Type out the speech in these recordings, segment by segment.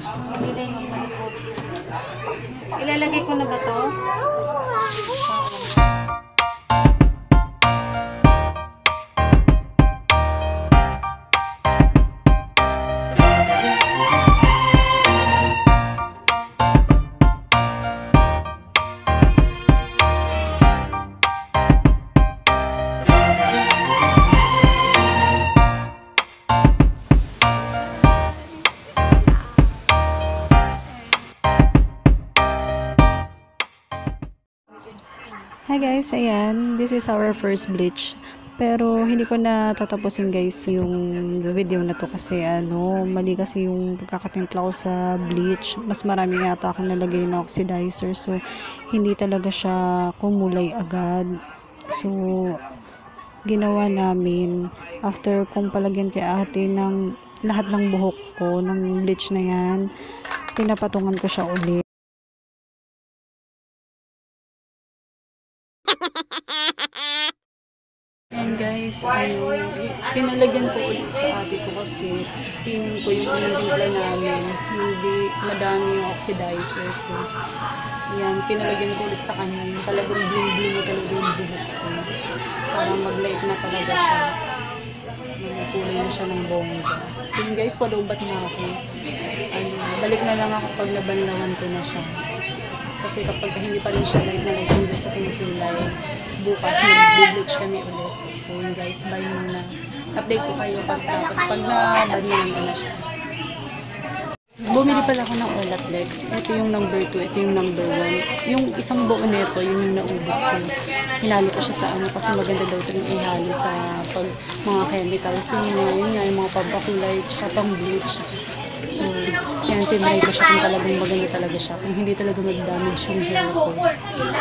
Hindi na yung malikot. Ilalagay ko na ba to? Hi guys, ayan, this is our first bleach. Pero hindi ko na tatapusin guys yung video na to kasi mali kasi yung pagkakatimpla ko sa bleach. Mas marami yata akong nalagay na oxidizer, so hindi talaga siya kumulay agad. So ginawa namin after kong palagyan kay ate ng lahat ng buhok ko ng bleach na yan, pinapatungan ko siya ulit. And guys, pinalagyan ko ulit sa ate ko kasi piling ko yung pinagdimpla namin, hindi madami yung oxidizer. So, yan, pinalagyan ko ulit sa kanya. Yung talagang bling-bling na talaga yung buhok ko. Parang mag-light na talaga siya. Kulay na siya ng bongga. So yun guys, palubat na ako. Balik na lang ako pag nabanlawan ko na siya. Kasi kapag hindi pa rin siya light na light yung gusto ko yung kulay, bukas mag-bleach kami ulit. So yun guys, bye muna. Update ko kayo pagtapos pag nabanlawan ko na siya. Bumili pala ako ng Olaplex. Ito yung number 2, ito yung number 1. Yung isang buo nito, yun yung naubos ko. Hinalo ko siya sa kasi maganda daw ito yung ihalo sa mga chemicals. Yun nga, yung mga pampakulay, tsaka pang bleach. So, yan, tinry ko siya kung talagang maganda talaga siya. Kung hindi talaga mag-damage yung hair ko.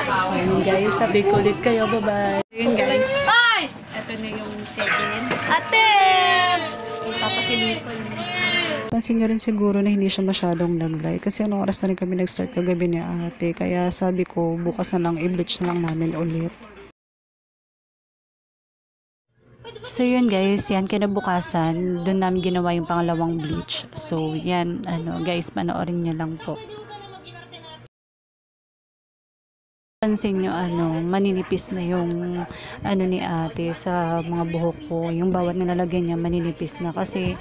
So, yun guys, update ko ulit kayo. Bye-bye. Yun guys. Ito na yung second. Ate! Papasilipan. Pansin nyo rin siguro na hindi siya masyadong naglay kasi anong oras na rin kami nag-start kagabi ni ate, kaya sabi ko bukas na lang i-bleach na lang namin ulit. So yun guys, yan kinabukasan doon namin ginawa yung pangalawang bleach. So yan guys, panoorin nyo lang po. Pansin nyo maninipis na yung ni ate sa mga buhok ko. Yung bawat nilalagay niya maninipis na kasi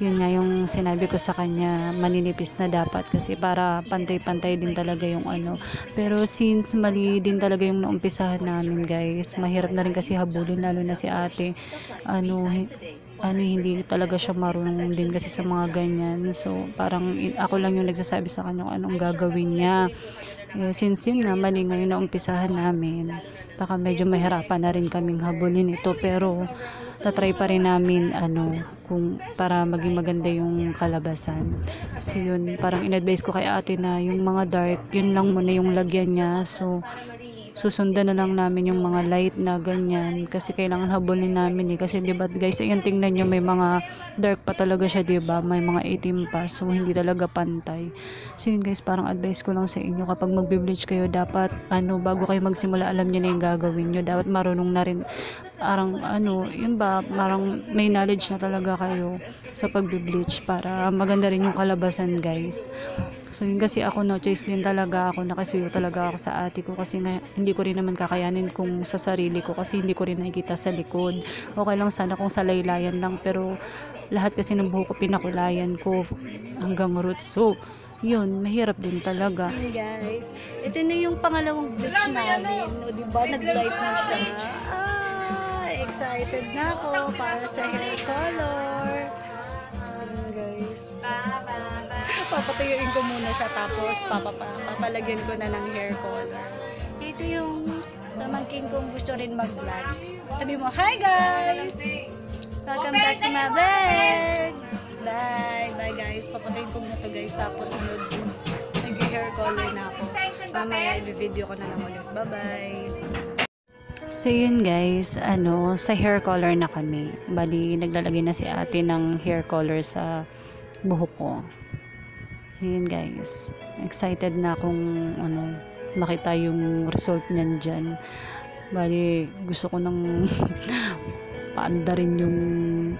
yun nga yung sinabi ko sa kanya, maninipis na dapat kasi para pantay-pantay din talaga yung Pero since mali din talaga yung naumpisahan namin guys, mahirap na rin kasi habulin lalo na si ate. Hindi talaga siya marunong din kasi sa mga ganyan. So parang ako lang yung nagsasabi sa kanya kung anong gagawin niya. Since yun nga, mali ngayon na umpisahan namin, baka medyo mahirapan na rin kaming habulin ito, pero tatry pa rin namin kung para maging maganda yung kalabasan. So yun, parang in-advise ko kay ate na yung mga dark, yun lang muna yung lagyan niya. So susundan na lang namin yung mga light na ganyan kasi kailangan habulin namin kasi diba guys, ayan tingnan nyo, may mga dark pa talaga siya, diba, may mga itim pa, so hindi talaga pantay. So yun guys, parang advice ko lang sa inyo, kapag magbe-bleach kayo dapat bago kayo magsimula, alam nyo na yung gagawin nyo, dapat marunong na rin, parang yun ba, parang may knowledge na talaga kayo sa pagbe-bleach para maganda rin yung kalabasan guys. So yun kasi ako, no choice din talaga ako, nakasuyo talaga ako sa ate ko kasi nga, hindi ko rin naman kakayanin kung sa sarili ko kasi hindi ko rin nakikita sa likod. Okay lang sana kung sa laylayan lang, pero lahat kasi ng buhok ko pinakulayan ko hanggang roots. So yun, mahirap din talaga. Guys, ito na yung pangalawang bleach namin. O diba, nag-light na siya. Excited na ako para sa hair color. So guys, papatuyuin ko muna siya tapos papalagyan ko na ng hair color. Ito yung pamangkin kong gusto rin mag-vlog. Sabi mo, hi guys! Welcome back to my vlog! Bye guys, papatayin ko muna to guys, tapos sunod nag-hair color na ako. Mamaya i-video ko na lang ulit. Bye bye! So yun guys, sa hair color na kami. Bali, naglalagay na si ate ng hair color sa buhok ko. Yun guys, excited na akong makita yung result niyan dyan. Bali, gusto ko nang paanda rin yung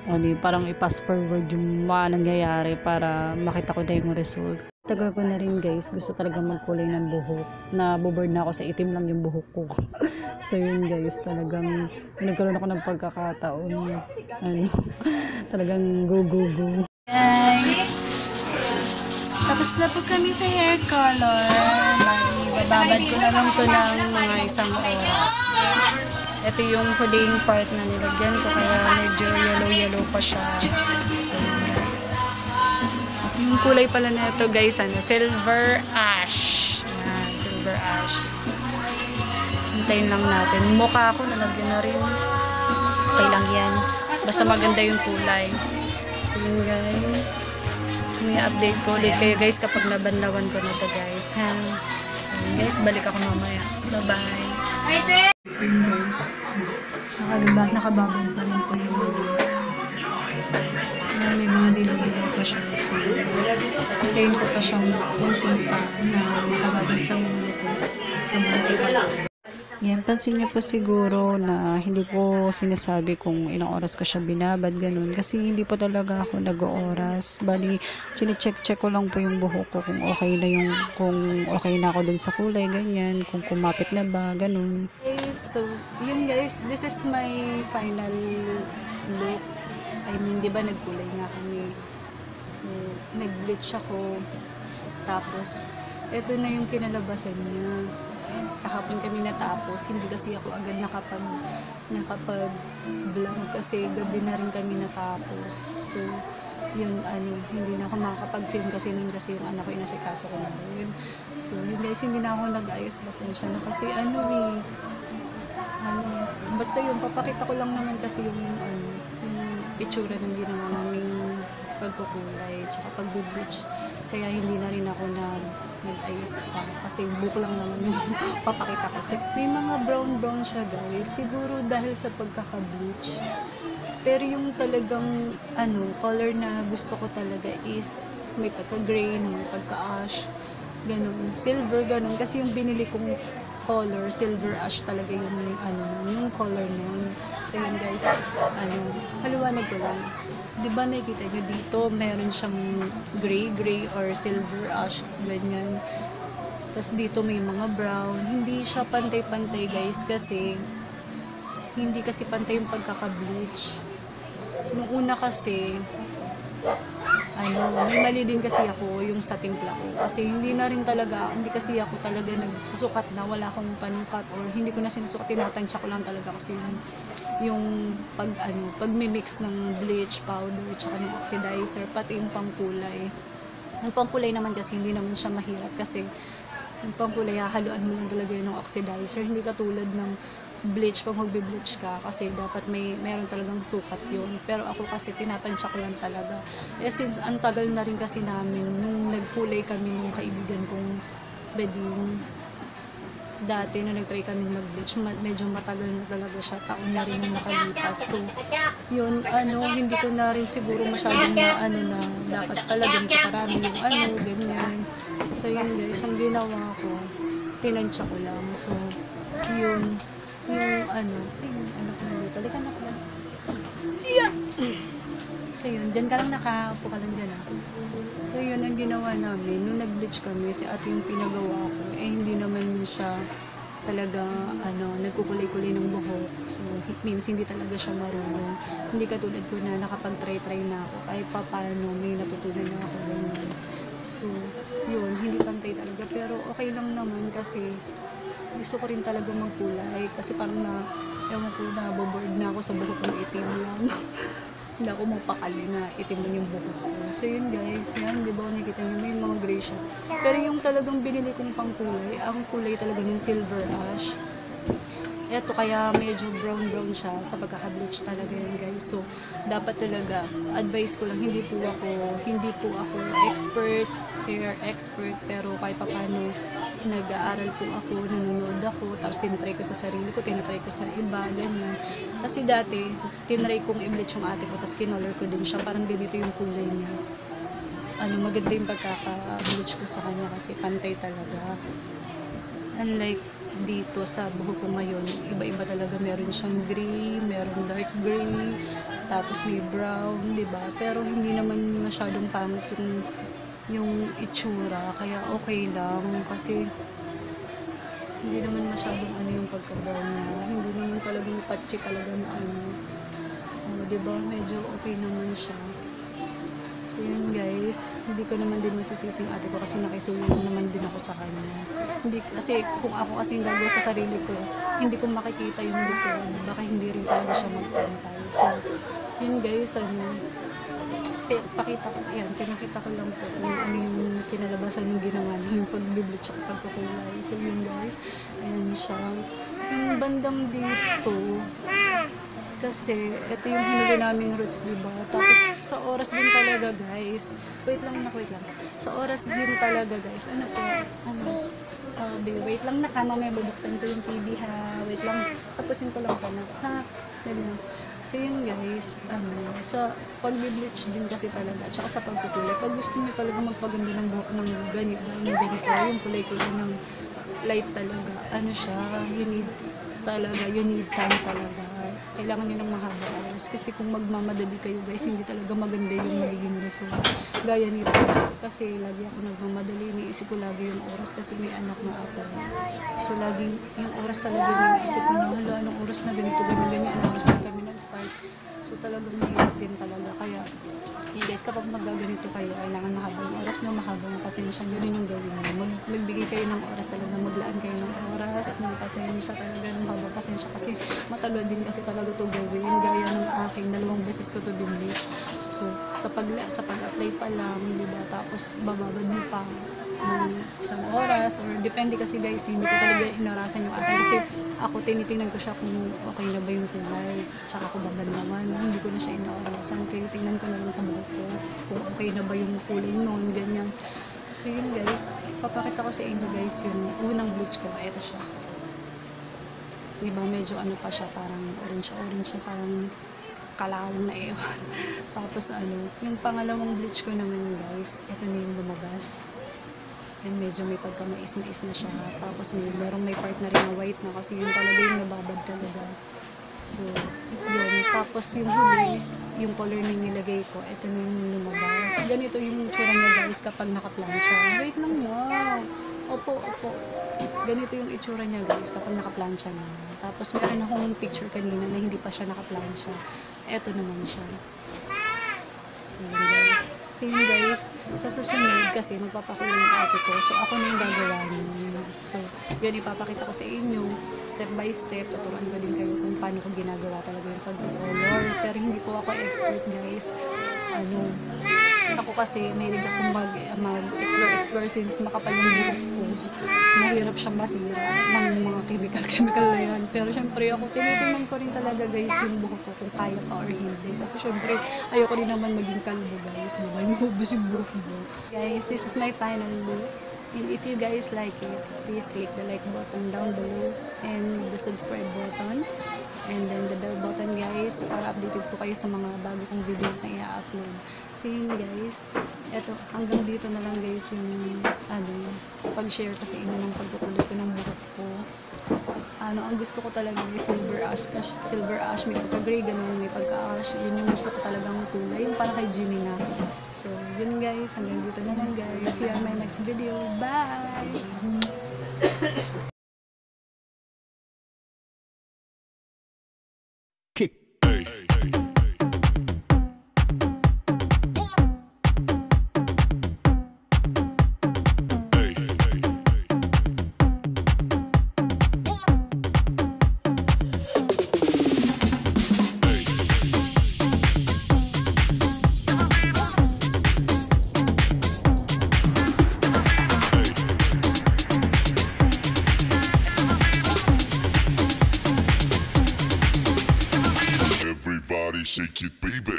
O di parang i-fast forward yung mga nangyayari para makita ko na yung result. Tagal ko na rin guys, gusto talaga magkulay ng buhok. Naboboard na ako sa itim lang yung buhok ko. So yun guys, talagang nagkaroon ako ng pagkakataon. Ano, talagang go go go. Guys, tapos na po kami sa hair color. Bababad ko na lang to ng mga isang oras. Ito yung huling part na nilagyan ko kaya medyo yellow pa siya. So guys, yung kulay pala na ito guys, silver ash. Yan, silver ash. Hintayin lang natin. Mukha ko nalagyan na rin. Okay lang yan. Basta maganda yung kulay. So yun guys, may update ko ulit kayo guys kapag nabanlawan ko na to guys. Ha? So yun guys, balik ako mamaya. Bye bye. So yun guys, nakababad pa rin po yung video. May mga dilaw-dilaw pa siya. So, hintayin ko pa siyang kunti pa na nakababad sa ulo ko. Sa mga dilaw. Yan, pansin niyo po siguro na hindi ko sinasabi kung ilang oras ko siya binabad, ganun. Kasi hindi po talaga ako nag-ooras. Bali, chine-check ko lang po yung buhok ko kung okay na ako dun sa kulay, ganyan. Kung kumapit na ba, ganun. Okay, so, yun guys, this is my final look. I mean, di ba nagkulay nga kami. So, nag-bleach ako. Tapos, ito na yung kinalabasan niya. Kahapon kami natapos, hindi kasi ako agad nakapag-vlog kasi gabi na rin kami natapos. So, yun, hindi na ako makakapag-film kasi nun kasi yung anak ko inasikaso ko na yun. So, yun guys, hindi na ako nag-ayos pasensya na kasi basta yun, papakita ko lang naman kasi yung itsura ng ginawa naming pagkukulay, tsaka pag-bleach. Kaya hindi na rin ako nag-ayos pa. Kasi buko lang naman yung papakita ko. So, may mga brown siya guys. Siguro dahil sa pagkaka-bleach. Pero yung talagang color na gusto ko talaga is may pagka-gray, may pagka-ash. Ganun. Silver, ganun. Kasi yung binili kong color, silver ash talaga yung color nun. So yun guys, haliwanag ko lang. Diba nakikita nyo dito, meron siyang gray or silver ash, ganyan. Tapos dito may mga brown. Hindi siya pantay-pantay guys kasi hindi kasi pantay yung pagkaka-bleach. Nung una kasi, may mali din kasi ako yung sa timpla ko. Kasi hindi kasi ako talaga nagsusukat na, wala akong panukat or hindi ko na sinusukat, tinatansya ko lang talaga kasi yung pag-mix ng bleach powder tsaka ng oxidizer, pati yung pangkulay. Yung pangkulay naman kasi hindi naman siya mahirap kasi yung pangkulay hahaluan mo lang talaga yun ng oxidizer, hindi katulad ng bleach pag magbe-bleach ka kasi dapat meron talagang sukat yun. Pero ako kasi tinatansya ko lang talaga. Since ang tagal na rin kasi namin nung nagkulay kami nung kaibigan kong beding dati na nag-try kami mag-bleach, medyo matagal na talaga siya, taon na rin yung nakalipas. So, yun, hindi ko na rin siguro masyadong na dapat pala ganito karami yung ganyan. So, yun guys, ang ginawa ko, tinansya ko lang. So, yun, yung anak ko dito, halika na ko. So, yun, dyan ka lang, nakaupo ka lang dyan So, yun ang ginawa namin. Nung nag-bleach kami, si ate yung pinagawa ko, hindi naman siya talaga, nagkukulay-kulay ng buhok. So, it means hindi talaga siya marunong. Hindi katulad ko na nakapag-try na ako. Kahit pa paano, may natutunan na ako ganyan. So, yun, hindi pantay talaga. Pero okay lang naman kasi gusto ko rin talaga magkulay. Kasi parang boboard na ako sa buhok ng itim lang. Hindi ako mapakali na itim lang yung buhok ko. So yun guys, yan, di ba nakikita nyo may mga gray siya. Pero yung talagang binili kong pangkulay, ang kulay talaga ng silver ash. Eto kaya medyo brown siya sa pagkaka-bleach talaga yun guys. So dapat talaga, advice ko lang, hindi po ako hair expert, pero kahit paano nag-aaral po ako, nanonood ako, tapos tinatry ko sa sarili ko, tinatry ko sa iba, ganyan. Kasi dati, tinry kong i-bleach yung ate ko, tapos kinolor ko din siya, parang ganito yung kulay niya. Maganda yung pagkaka-bleach ko sa kanya kasi pantay talaga. Unlike dito sa buhok ko ngayon, iba-iba talaga, meron siyang gray, meron dark gray, tapos may brown, di ba? Pero hindi naman masyadong pangit yung itsura, kaya okay lang kasi hindi naman masyadong ano yung pagka-brown niya, hindi naman talagang patchy talaga na ano. Di ba? Medyo okay naman siya. So yun guys, hindi ko naman din masisising ate ko kasi nakisuyo naman din ako sa kanya. Hindi kasi kung ako kasi yung gagawa sa sarili ko, hindi ko makikita yung likod, baka hindi rin talaga siya magpantay. So yun guys, ano, pakita ko, yan, pinakita ko lang po kung ano yung kinalabasan yung ginawa niya, yung pag-bleach at pagkukulay. So yun guys, ayan siya. Yung bandang dito, kasi ito yung hinuli naming roots, diba? Tapos sa oras din talaga guys, wait lang. Sa oras din talaga guys, ano po, wait lang na, mamaya bubuksan ko yung TV ha, wait lang, tapusin ko lang pa na, ha, ganyan. So yun guys, sa pag-bleach din kasi talaga, tsaka sa pagkukulay, pag gusto nyo talaga magpaganda ng buhok ng ganito, yung kulay-kulay ng light talaga, ano siya, you need time talaga. Kailangan nyo ng mahaba oras. Kasi kung magmamadali kayo guys, hindi talaga maganda yung magiging result. Gaya nito. Kasi lagi ako nagmamadali. Iniisip ko lagi yung oras kasi may anak na ako. So lagi yung oras talaga iniisip ko na, hala, anong oras na ganito, ganyan, anong oras na kami nag-start. So talagang mahirap din talaga. Kaya, yun guys, kapag magaganito kayo, kailangan mahaba yung oras nyo, mahaba yung pasensya. Ganun yung gawin nyo. Magbigay kayo ng oras talaga, maglaan kayo ng oras, ng pasensya talaga, ng mahaba pasensya. Kasi matagal din kasi talaga to gawin. Gaya ng aking 2 beses ko to binleach. So, sa pag-apply pa lang, diba? Tapos, bababad mo pa ng isang oras or depende kasi guys, hindi ko talaga inarasan yung akin kasi ako tinitingnan ko siya kung okay na ba yung kulay tsaka ko babad naman, hindi ko na siya inaarasan, tinitingnan ko na lang sa buhok ko kung okay na ba yung kulay noon, ganyan. So yun guys, papakita ko sa inyo guys yung unang bleach ko, ito siya, diba medyo ano pa siya, parang orange siya, parang kalawang na ewan. Tapos yung pangalawang bleach ko naman guys, ito na yung lumabas. And medyo may pagka-mais-mais na siya. Tapos merong may part na rin na white na kasi yun talaga yung nababad talaga. So, yun. Tapos yung huli, yung color na nilagay ko, ito na yung lumabas. Ganito yung tsura niya guys kapag naka-plancha. Wait lang, wow! Opo. Ganito yung itsura niya guys kapag naka-plancha na. Tapos meron akong picture kanina na hindi pa siya naka-plancha. Ito naman siya. So, yun guys. Sa susunod kasi magpapakulay yung ate ko. So ako na yung gagawa niyo. So yun ipapakita ko sa inyo step by step. Tuturuan ko din kayo kung paano ko ginagawa talaga yung pag-color. Pero hindi po ako expert guys. Ako kasi may rig akong mag-explore since makapal yung buhok ko. Mahirap siyang masira ng mga chemical na yan. Pero syempre ako tinitingnan ko rin talaga guys yung buhok ko kung kaya pa or hindi. Kasi syempre ayoko rin naman maging kalbo guys. May mahubos yung buhok mo. Guys, this is my final look. And if you guys like it, please click the like button down below and the subscribe button. And then the bell button guys para updated po kayo sa mga bago kong videos na i-upload. So yun guys, eto hanggang dito na lang guys yung pag-share ko sa inyo ng pagkukulay ko ng buhok ko. Ang gusto ko talaga is silver ash, may pagka-gray, ganun, may pagka-ash. Yun yung gusto ko talagang kulay, yung parang kay Jimmy na. So yun guys, hanggang dito na lang guys. See you on my next video. Bye! Everybody shake it, baby.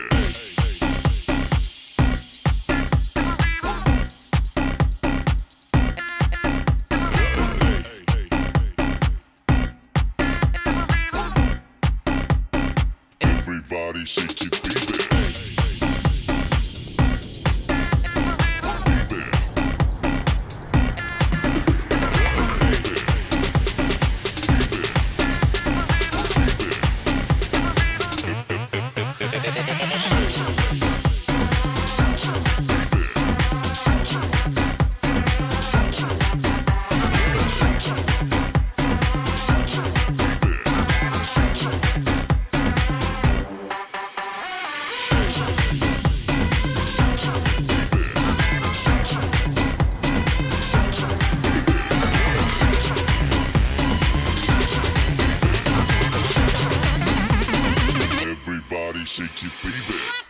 Everybody shake it, baby. shake it, baby.